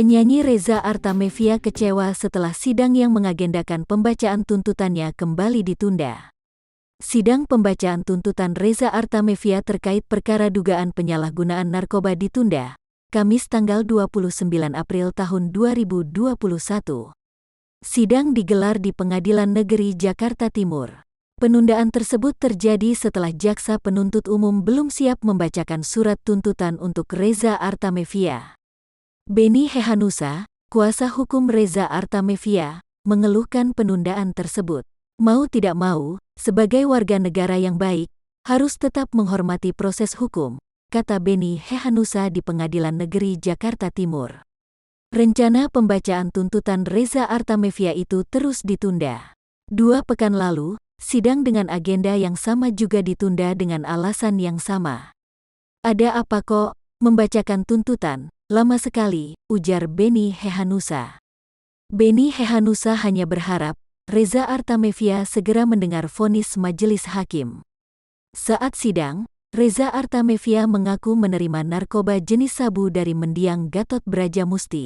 Penyanyi Reza Artamevia kecewa setelah sidang yang mengagendakan pembacaan tuntutannya kembali ditunda. Sidang pembacaan tuntutan Reza Artamevia terkait perkara dugaan penyalahgunaan narkoba ditunda, Kamis tanggal 29 April tahun 2021. Sidang digelar di Pengadilan Negeri Jakarta Timur. Penundaan tersebut terjadi setelah jaksa penuntut umum belum siap membacakan surat tuntutan untuk Reza Artamevia. Beni Hehanusa, kuasa hukum Reza Artamevia, mengeluhkan penundaan tersebut. Mau tidak mau, sebagai warga negara yang baik, harus tetap menghormati proses hukum, kata Beni Hehanusa di Pengadilan Negeri Jakarta Timur. Rencana pembacaan tuntutan Reza Artamevia itu terus ditunda. 2 pekan lalu, sidang dengan agenda yang sama juga ditunda dengan alasan yang sama. Ada apa kok, membacakan tuntutan? Lama sekali, ujar Beni Hehanusa. Beni Hehanusa hanya berharap Reza Artamevia segera mendengar vonis majelis hakim. Saat sidang, Reza Artamevia mengaku menerima narkoba jenis sabu dari mendiang Gatot Brajamusti.